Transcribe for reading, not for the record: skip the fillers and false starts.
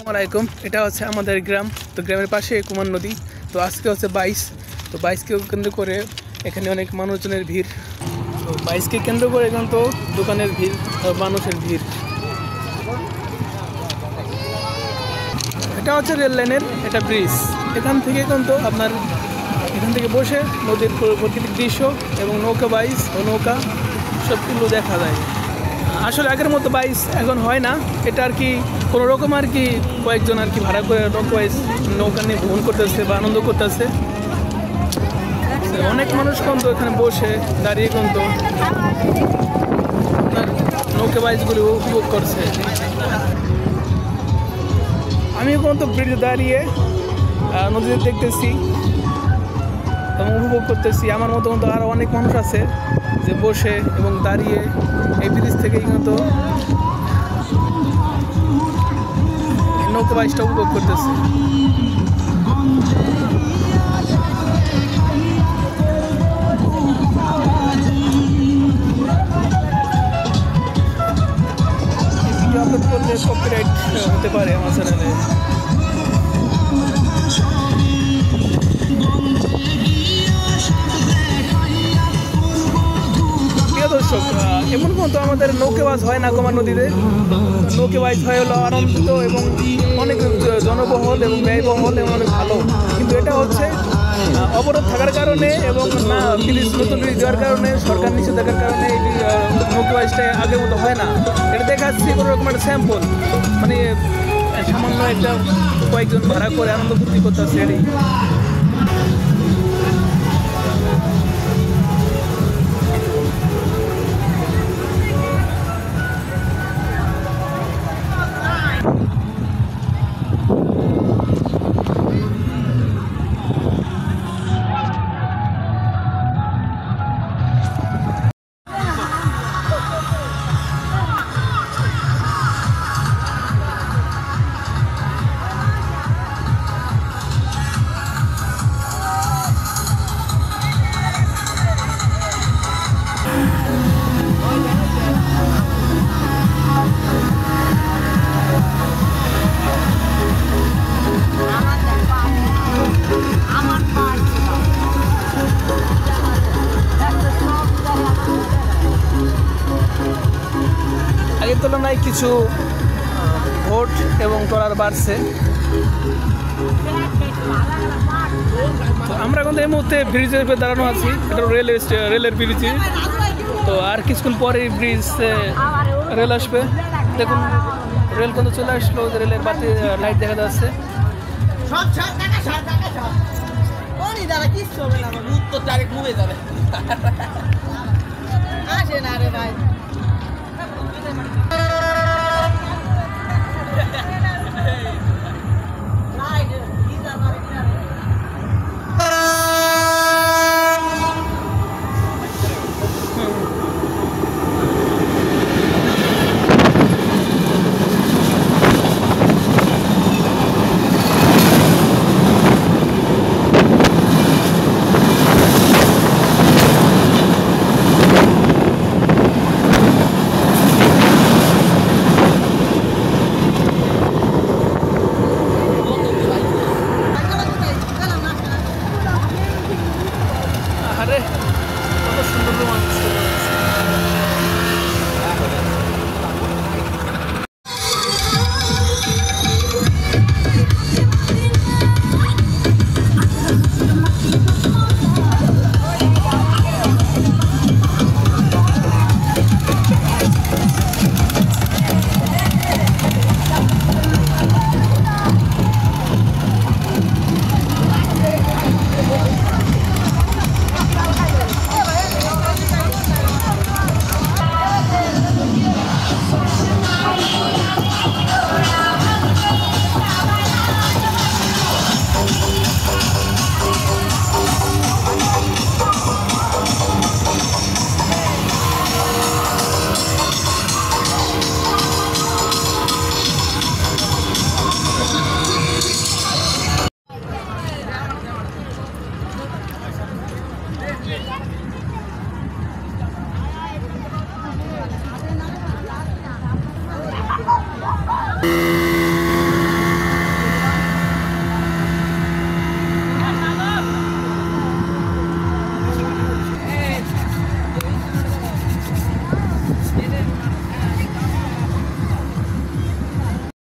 আসসালামাইকুম। এটা হচ্ছে আমাদের গ্রাম। তো গ্রামের পাশে কুমার নদী। তো আজকে হচ্ছে 22। তো 22কে কেন্দ্র করে এখানে অনেক মানুষজনের ভিড়। তো 22কে কেন্দ্র করে কিন্তু দোকানের ভিড়, মানুষের ভিড়। এটা হচ্ছে রেল লাইনের এটা ব্রিজ। এখান থেকে কিন্তু আপনার এখান থেকে বসে নদীর প্রাকৃতিক দৃশ্য এবং নৌকা বাইস ও নৌকা সবগুলো দেখা যায়। আসলে আগের মতো বাইস এখন হয় না। এটা আর কি কোনো রকম আর কি কয়েকজন আর কি ভাড়া করে নৌকা নিয়ে ভ্রমণ করতেছে বা আনন্দ করতেছে। অনেক মানুষ কিন্তু এখানে বসে দাঁড়িয়ে কিন্তু আপনার নৌকা বাইসগুলো উপভোগ করছে। আমি কিন্তু ব্রিজে দাঁড়িয়ে নদীতে দেখতেছি এবং উপভোগ করতেছি। আমার মতো কিন্তু আরও অনেক মানুষ আছে যে বসে এবং দাঁড়িয়ে এই ব্রিজ থেকেই কিন্তু নৌকা বাইসটা উপভোগ করতেছে। ভিডিও আপলোড করলে কপিরাইট হতে পারে আমার চ্যানেলে। দর্শক, এমন কিন্তু আমাদের নৌকাবাজ হয় না কুমার নদীতে। নৌকাবাজ হয় হলো আনন্দিত এবং অনেক জনবহল এবং ব্যয়বহল এবং অনেক ভালো। কিন্তু এটা হচ্ছে অবরোধ থাকার কারণে এবং না নতুন ব্রিজ দেওয়ার কারণে, সরকার নিষেধাজ্ঞার কারণে এই নৌকাবাজটা আগের মতো হয় না। এটা দেখাচ্ছি কোনো রকম একটা স্যাম্পল, মানে সামান্য একটা কয়েকজন ভাড়া করে আনন্দ ফুর্তি করতেছে এটাই। আগের তুলনায় কিছু ভোট এবং ট্রলার বাড়ছে। তো আমরা কিন্তু এই মুহূর্তে ব্রিজের উপরে দাঁড়ানো আছি। এটা রেলের ব্রিজে। তো আর কিছুক্ষণ পরে ব্রিজ রেল আসবে। দেখুন রেল কিন্তু চলে আসলো, রেলের বাতি লাইট দেখা যাচ্ছে। আসে না রে ভাই।